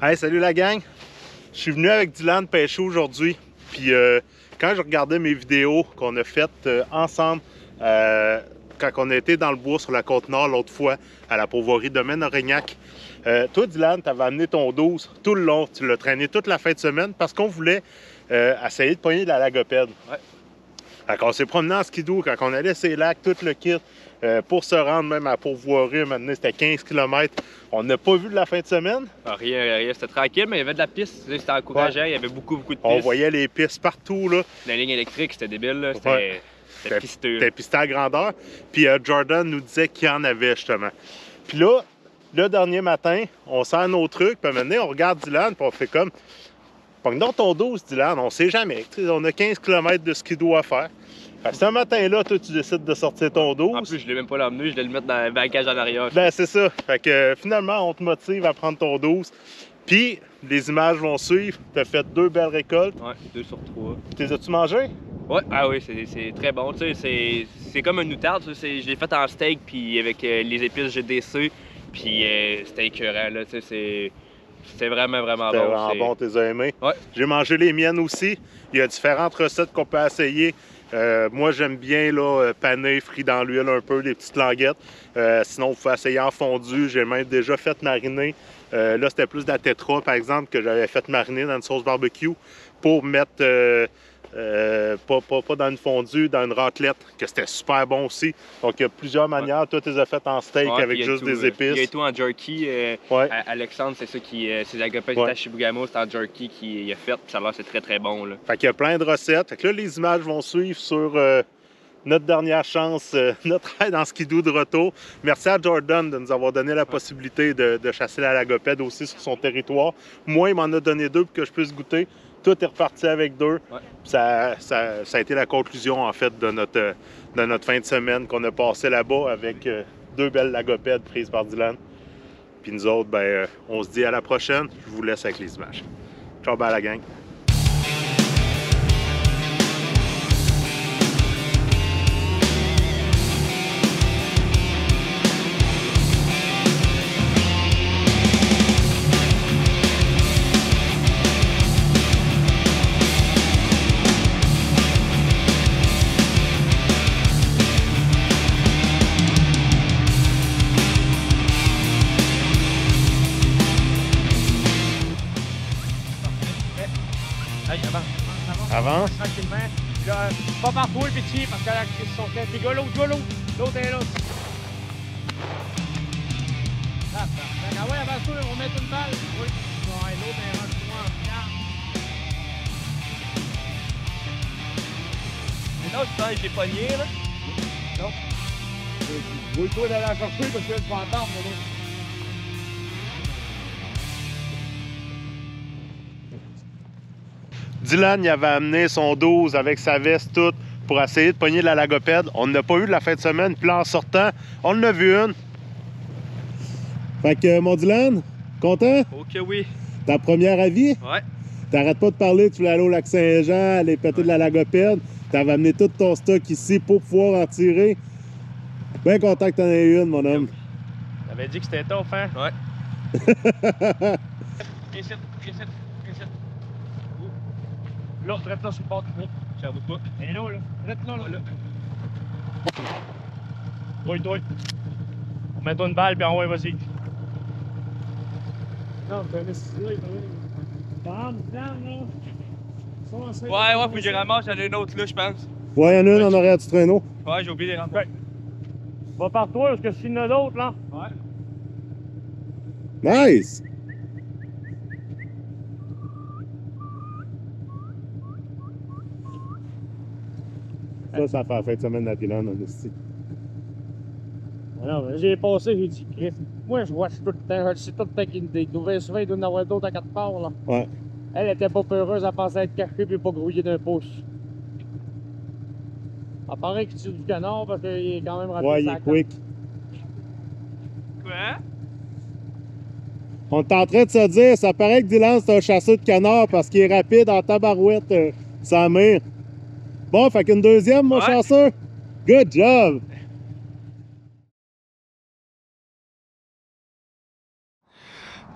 Hey, salut la gang! Je suis venu avec Dylan pêcher aujourd'hui. Puis quand je regardais mes vidéos qu'on a faites ensemble, quand on a été dans le bois sur la Côte-Nord l'autre fois, à la pourvoirie Domaine Aurignac, toi, Dylan, tu avais amené ton 12 tout le long. Tu l'as traîné toute la fin de semaine parce qu'on voulait essayer de pogner de la lagopède. Ouais. Quand on s'est promené en skidoo, quand on allait ces lacs, tout le kit, pour se rendre même à pourvoirie, maintenant c'était 15 km. On n'a pas vu de la fin de semaine. Ah, rien, c'était tranquille, mais il y avait de la piste, c'était encourageant, il y avait beaucoup de pistes. On voyait les pistes partout, là. La ligne électrique, c'était débile, là. Ouais. C'était pisteux. C'était pisté à grandeur. Puis Jordan nous disait qu'il y en avait, justement. Puis là, le dernier matin, on sent nos trucs, puis maintenant, on regarde Dylan, puis on fait comme... Pogne donc ton 12, Dylan, on sait jamais. T'sais, on a 15 km de skidoo à faire. Fait que ce matin-là, toi, tu décides de sortir ton 12. En plus, je ne l'ai même pas l'emmener, je vais le mettre dans le bagage en arrière. Ben, c'est ça. Fait que finalement, on te motive à prendre ton 12. Puis, les images vont suivre. Tu as fait 2 belles récoltes. Ouais, 2 sur 3. T'es as-tu mangé? Ouais, ah oui, c'est très bon. Tu sais, c'est comme une outarde. Je l'ai fait en steak, puis avec les épices GDC. Puis c'était écœurant, là. Tu sais, c'était vraiment bon. C'était vraiment bon, t'es aimé. Ouais. J'ai mangé les miennes aussi. Il y a différentes recettes qu'on peut essayer. Moi, j'aime bien là, paner, frit dans l'huile un peu, les petites languettes. Sinon, vous pouvez essayer en fondu. J'ai même déjà fait mariner. Là, c'était plus de la tétra, par exemple, que j'avais fait mariner dans une sauce barbecue pour mettre, pas dans une fondue, dans une raclette, que c'était super bon aussi. Donc, il y a plusieurs manières. Toi, tu les as faites en steak avec juste des épices. Il y a tout en jerky. Ouais. Alexandre, c'est ça qui... c'est la gopette Ouais. Chibougamau, c'est en jerky qu'il a fait. Puis ça a l'air, c'est très bon, là. Fait qu'il y a plein de recettes. Fait que là, les images vont suivre sur notre dernière chance, notre aide en skidoo de retour. Merci à Jordan de nous avoir donné la possibilité de chasser la lagopède aussi sur son territoire. Moi, il m'en a donné 2 pour que je puisse goûter. Tout est reparti avec 2. Ouais. Ça a été la conclusion, en fait, de notre fin de semaine qu'on a passé là-bas avec 2 belles lagopèdes prises par Dylan. Puis nous autres, ben, on se dit à la prochaine. Je vous laisse avec les images. Ciao, bye la gang. Avance. Tranquillement. Là, pas partout le petit parce que là, ils sont faits. Puis l'autre est là. Ah ouais, avance-toi, on va mettre une balle. Oui. Ouais, l'autre est rendu loin en finale. Mais non, je pense que j'ai pogné, là. Non. Oui, toi d'aller la chercher parce que tu vas entendre. Dylan, il avait amené son 12 avec sa veste toute pour essayer de pogner la lagopède. On n'a pas eu de la fin de semaine. Puis là, en sortant, on en a vu une. Fait que, mon Dylan, content? Ok, oui. Ta première avis? Ouais. T'arrêtes pas de parler, tu voulais aller au lac Saint-Jean, aller péter de la lagopède. T'avais amené tout ton stock ici pour pouvoir en tirer. Bien content que t'en aies une, mon homme. T'avais dit que c'était tough, hein? Ouais. Ici. Là, traite là sur le bord du trou. Ça vaut pas. Et là, traite là. Toi. On met toi une balle, puis on va, vas-y. Non, t'as laissé là, là. Ouais, faut que je ramasse, j'en ai une autre là, je pense. Ouais, il y en a une en arrière du traîneau. Ouais, j'ai oublié les ramasser. Va par toi, parce que s'il y en a d'autres, là. Ouais. Nice! Ça fait la fin de semaine de la Dylan, on est. Non, mais j'ai passé, j'ai dit, Griff. Moi, je watch tout le temps. Je sais tout le temps qu'il y a des nouvelles. Souvent, il doit y en avoir d'autres à 4 parts, là. Ouais. Elle était pas peureuse, elle pensait être cachée puis pas grouillée d'un pouce. Elle paraît qu'il tire du canard parce qu'il est quand même rapide. Ouais, il est quick. Quoi? On est en train de se dire, ça paraît que Dylan, c'est un chasseur de canard parce qu'il est rapide en tabarouette, sa mère. Bon, fait qu'une deuxième, mon chasseur. Good job!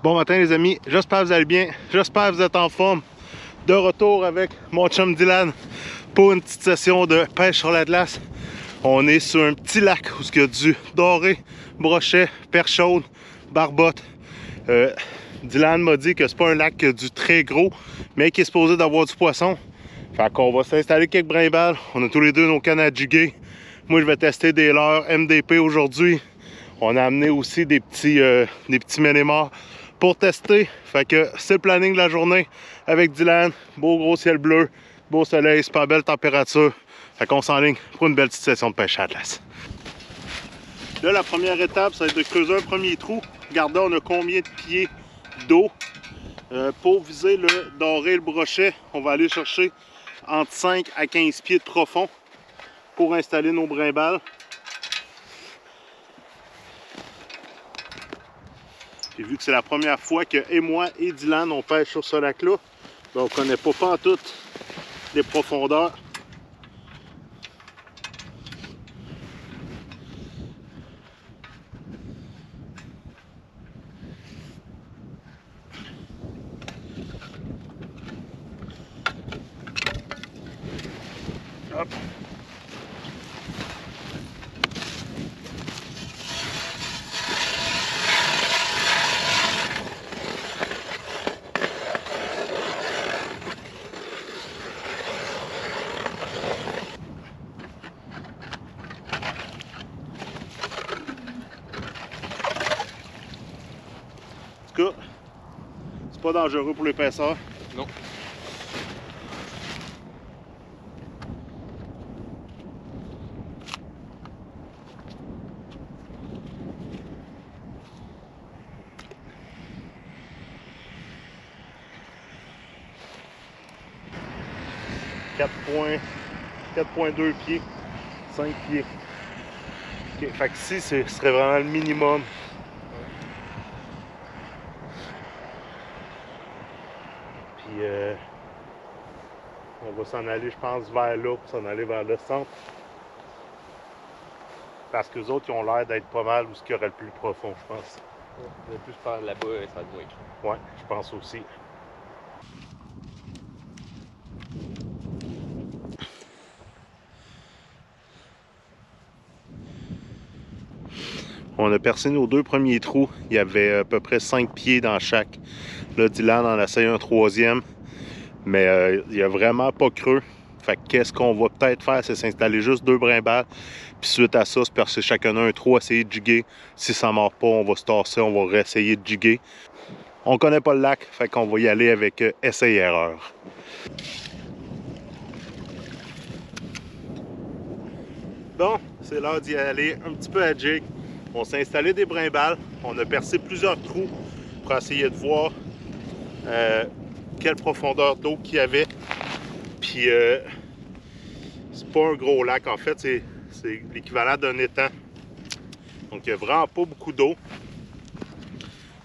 Bon matin les amis, j'espère que vous allez bien, j'espère que vous êtes en forme. De retour avec mon chum Dylan pour une petite session de pêche sur la glace. On est sur un petit lac où il y a du doré, brochet, perche chaude, barbotte. Dylan m'a dit que c'est pas un lac du très gros, mais qui est supposé d'avoir du poisson. Fait qu'on va s'installer quelques brimbales. On a tous les deux nos cannes à jiguer. Moi je vais tester des leurres MDP aujourd'hui. On a amené aussi des petits ménémars pour tester. Fait que c'est le planning de la journée avec Dylan. Beau gros ciel bleu, beau soleil, super belle température. Fait qu'on s'enligne pour une belle petite session de pêche à la glace. Là, la première étape, ça va être de creuser un premier trou. Regardez, on a combien de pieds d'eau. Pour viser le doré et le brochet, on va aller chercher entre 5 à 15 pieds de profond pour installer nos brimbales. Puis vu que c'est la première fois que moi et Dylan on pêche sur ce lac-là, ben on ne connaît pas pantoute les profondeurs. Hop. En tout cas, c'est pas dangereux pour l'épaisseur. Non. .2 pieds, 5 pieds. Okay, fait que ici, ce serait vraiment le minimum. Puis on va s'en aller, je pense, vers là, pour s'en aller vers le centre. Parce que les autres, ils ont l'air d'être pas mal où ce qu'il y aurait le plus profond, je pense. On va plus faire là-bas, ça doit être. Ouais, je pense aussi. On a percé nos deux premiers trous. Il y avait à peu près 5 pieds dans chaque. Là, Dylan en essaye un troisième. Mais il n'y a vraiment pas creux. Fait que qu'est-ce qu'on va peut-être faire, c'est s'installer juste 2 brimbales. Puis suite à ça, se percer chacun un trou, essayer de jiguer. Si ça ne mord pas, on va se tasser, on va réessayer de jiguer. On connaît pas le lac, fait qu'on va y aller avec essai-erreur. Bon, c'est l'heure d'y aller un petit peu à jig. On s'est installé des brimbales. On a percé plusieurs trous pour essayer de voir quelle profondeur d'eau qu'il y avait. Puis c'est pas un gros lac, en fait, c'est l'équivalent d'un étang. Donc il n'y a vraiment pas beaucoup d'eau.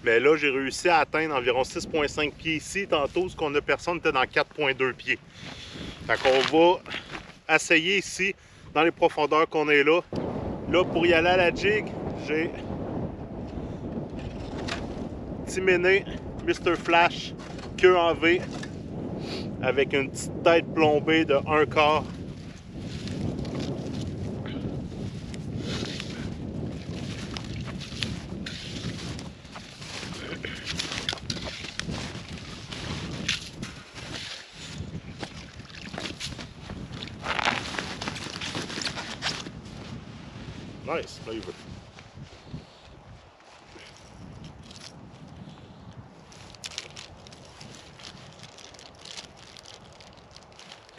Mais là, j'ai réussi à atteindre environ 6,5 pieds ici. Tantôt, ce qu'on a personne était dans 4,2 pieds. Fait qu'on va essayer ici, dans les profondeurs qu'on est là. Là, pour y aller à la jig, j'ai petit méné Mr. Flash queue en V avec une petite tête plombée de 1/4. Nice, là il veut.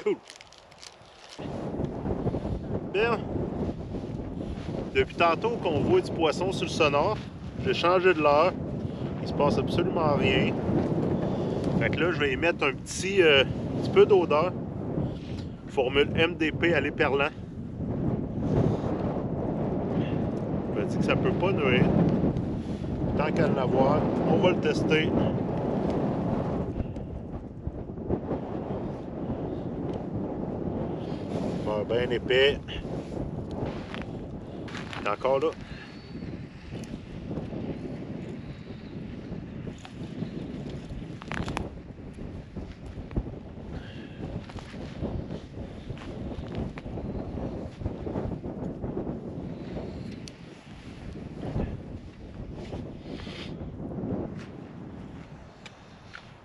Cool. Bien. Depuis tantôt qu'on voit du poisson sur le sonore, j'ai changé de l'heure. Il se passe absolument rien. Fait que là, je vais y mettre un petit peu d'odeur. Formule MDP à l'éperlant. Je me dis que ça peut pas nuire. Tant qu'à l'avoir, on va le tester. Bon, bien épais. Il est encore là.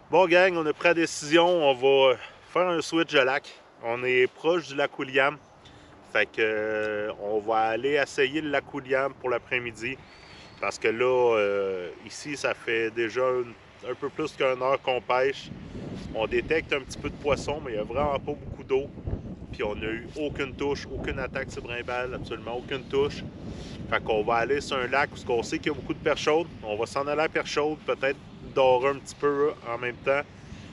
Bon gang, on a pris la décision, on va faire un switch de lac. On est proche du lac William. Fait que on va aller essayer le lac William pour l'après-midi. Parce que là, ici, ça fait déjà un peu plus qu'une heure qu'on pêche. On détecte un petit peu de poisson, mais il n'y a vraiment pas beaucoup d'eau. Puis on n'a eu aucune touche, aucune attaque sur brimballe, absolument aucune touche. Fait qu'on va aller sur un lac où on sait qu'il y a beaucoup de perches chaudes. On va s'en aller à perche chaude, peut-être dorer un petit peu en même temps.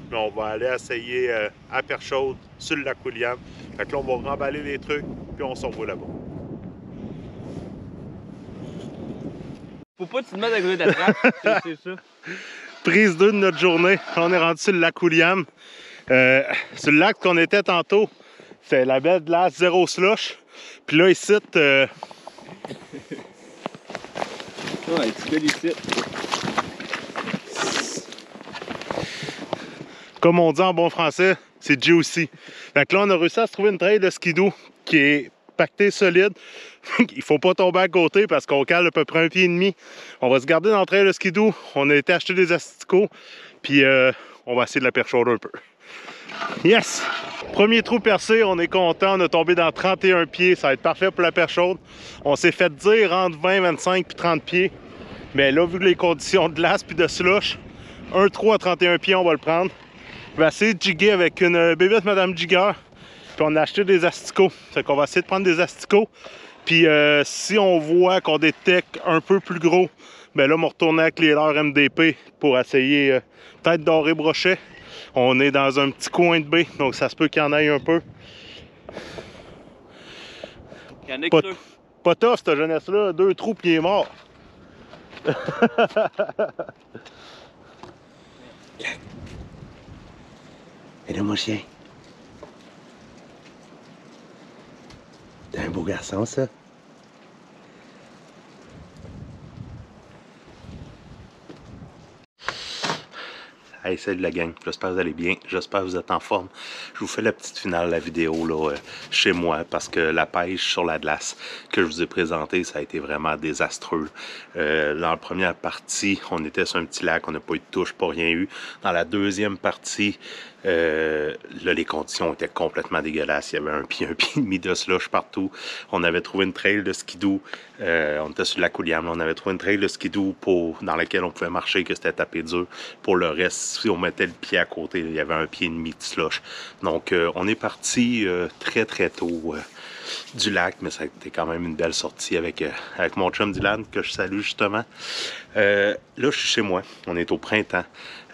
Mais on va aller essayer à perche chaude sur le lac William. Fait que là, on va remballer les trucs, puis on s'en va là-bas. Faut pas que tu te mettes à côté de la trappe, c'est ça. Prise 2 de notre journée. On est rendu sur le lac William. Sur le lac qu'on était tantôt, c'est la belle glace zéro slush. Puis là, ici, Ouais, tu fais ici. comme on dit en bon français, c'est juicy. Fait que là, on a réussi à se trouver une trail de skidoo qui est pactée solide. Il faut pas tomber à côté parce qu'on cale à peu près 1,5 pied. On va se garder dans le trail de skidoo. On a été acheter des asticots. Puis on va essayer de la perche chaude un peu. Yes! Premier trou percé, on est content. On a tombé dans 31 pieds. Ça va être parfait pour la perche chaude. On s'est fait dire entre 20, 25 puis 30 pieds. Mais là, vu les conditions de glace puis de slush, un trou à 31 pieds, on va le prendre. On va essayer de jiguer avec une bébête Madame Jigger. Puis on a acheté des asticots. Fait qu'on va essayer de prendre des asticots. Puis si on voit qu'on détecte un peu plus gros, ben là, on va retourner avec les leurres MDP pour essayer peut-être dorer brochet. On est dans un petit coin de baie, donc ça se peut qu'il y en ait un peu. Il y en a Pas, que ça. pas tough, cette jeunesse-là. 2 trous, puis il est mort. Et là, mon chien. T'es un beau garçon, ça. Hey, salut la gang, j'espère que vous allez bien, j'espère que vous êtes en forme. Je vous fais la petite finale de la vidéo là, chez moi parce que la pêche sur la glace que je vous ai présentée, ça a été vraiment désastreux. Dans la première partie, on était sur un petit lac, on n'a pas eu de touche, pas rien eu. Dans la deuxième partie, là, les conditions étaient complètement dégueulasses. Il y avait un pied et demi de slush partout. On avait trouvé une trail de skidoo. On était sur le lac William. On avait trouvé une trail de skidoo dans laquelle on pouvait marcher, que c'était tapé dur. Pour le reste, si on mettait le pied à côté, il y avait un pied et demi de slush. Donc, on est parti très, très tôt du lac, mais ça a été quand même une belle sortie avec mon chum Dylan, que je salue justement. Là, je suis chez moi. On est au printemps.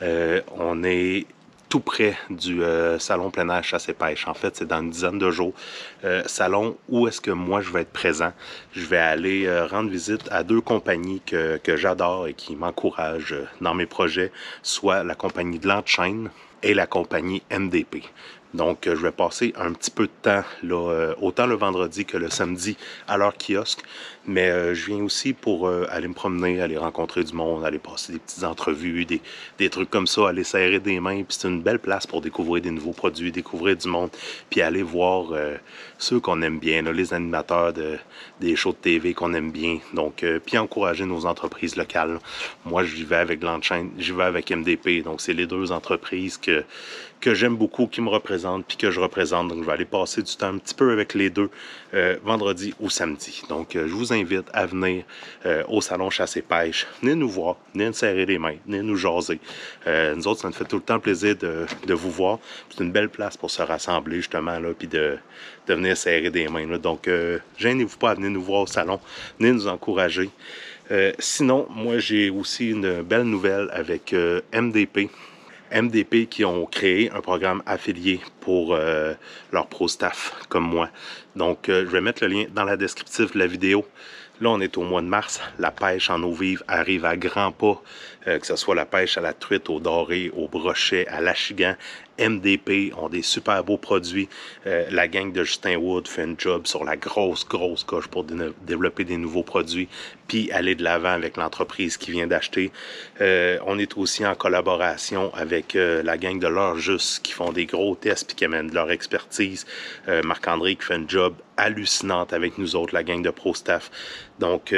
On est tout près du salon plein air chasse et pêche. En fait, c'est dans une dizaine de jours. Salon où est-ce que moi je vais être présent. Je vais aller rendre visite à 2 compagnies que j'adore et qui m'encouragent dans mes projets, soit la compagnie de Landchain et la compagnie MDP. Donc, je vais passer un petit peu de temps, là, autant le vendredi que le samedi, à leur kiosque. Mais je viens aussi pour aller me promener, aller rencontrer du monde, aller passer des petites entrevues, des trucs comme ça, aller serrer des mains. Puis c'est une belle place pour découvrir des nouveaux produits, découvrir du monde, puis aller voir ceux qu'on aime bien, là, les animateurs des shows de TV qu'on aime bien. Donc, puis encourager nos entreprises locales. Moi, j'y vais avec Landchain, j'y vais avec MDP. Donc, c'est les 2 entreprises que j'aime beaucoup, qui me représentent, puis que je représente. Donc, je vais aller passer du temps un petit peu avec les 2, vendredi ou samedi. Donc, je vous invite à venir au salon chasse et pêche. Venez nous voir, venez nous serrer les mains, venez nous jaser. Nous autres, ça nous fait tout le temps plaisir de vous voir. C'est une belle place pour se rassembler, justement, là, puis de venir serrer des mains. Là. Donc, gênez-vous pas à venir nous voir au salon, venez nous encourager. Sinon, moi, j'ai aussi une belle nouvelle avec MDP. MDP qui ont créé un programme affilié pour leur pro staff comme moi. Donc, je vais mettre le lien dans la descriptive de la vidéo. Là, on est au mois de mars. La pêche en eau vive arrive à grands pas, que ce soit la pêche à la truite, au doré, au brochet, à l'achigan. MDP ont des super beaux produits. La gang de Justin Wood fait un job sur la grosse coche pour développer des nouveaux produits puis aller de l'avant avec l'entreprise qui vient d'acheter. On est aussi en collaboration avec la gang de L'Heure Juste qui font des gros tests puis qui amènent de leur expertise. Marc-André qui fait un job hallucinante avec nous autres, la gang de Pro Staff. Donc,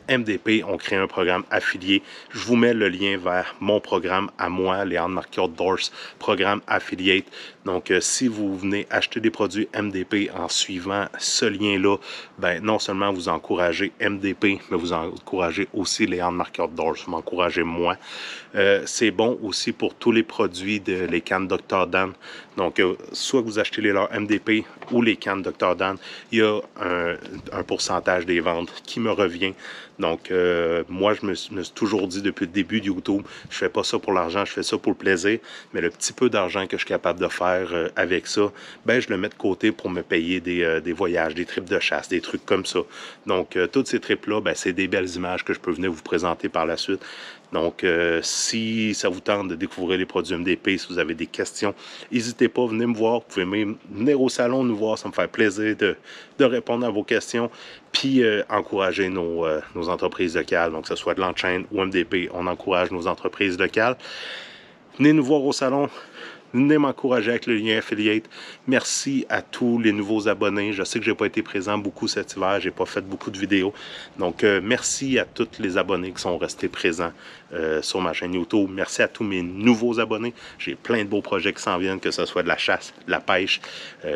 MDP, on crée un programme affilié. Je vous mets le lien vers mon programme à moi, Léandre Marquis Outdoors, programme affiliate. Donc, si vous venez acheter des produits MDP en suivant ce lien-là, ben non seulement vous encouragez MDP, mais vous encouragez aussi Léandre Marquis Outdoors, vous m'encouragez moi. C'est bon aussi pour tous les produits les cannes Dr. Dan. Donc, soit que vous achetez les leurs MDP ou les cannes Dr. Dan, il y a un pourcentage des ventes qui me revient. Donc, moi, je me suis toujours dit depuis le début de YouTube, je fais pas ça pour l'argent, je fais ça pour le plaisir. Mais le petit peu d'argent que je suis capable de faire avec ça, ben, je le mets de côté pour me payer des voyages, des trips de chasse, des trucs comme ça. Donc, toutes ces trips-là, ben, c'est des belles images que je peux venir vous présenter par la suite. Donc, si ça vous tente de découvrir les produits MDP, si vous avez des questions, n'hésitez pas, venez me voir. Vous pouvez même venir au salon nous voir, ça me fait plaisir de répondre à vos questions. Puis, encourager nos entreprises locales, donc que ce soit de l'Enchaîne ou MDP, on encourage nos entreprises locales. Venez nous voir au salon. Venez m'encourager avec le lien affiliate. Merci à tous les nouveaux abonnés. Je sais que je n'ai pas été présent beaucoup cet hiver. Je n'ai pas fait beaucoup de vidéos. Donc, merci à tous les abonnés qui sont restés présents sur ma chaîne YouTube. Merci à tous mes nouveaux abonnés. J'ai plein de beaux projets qui s'en viennent, que ce soit de la chasse, de la pêche.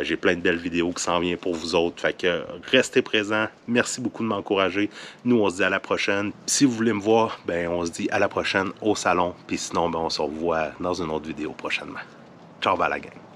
J'ai plein de belles vidéos qui s'en viennent pour vous autres. Fait que restez présents. Merci beaucoup de m'encourager. Nous, on se dit à la prochaine. Si vous voulez me voir, ben on se dit à la prochaine au salon. Puis sinon, ben, on se revoit dans une autre vidéo prochainement. Ciao, bye la gang.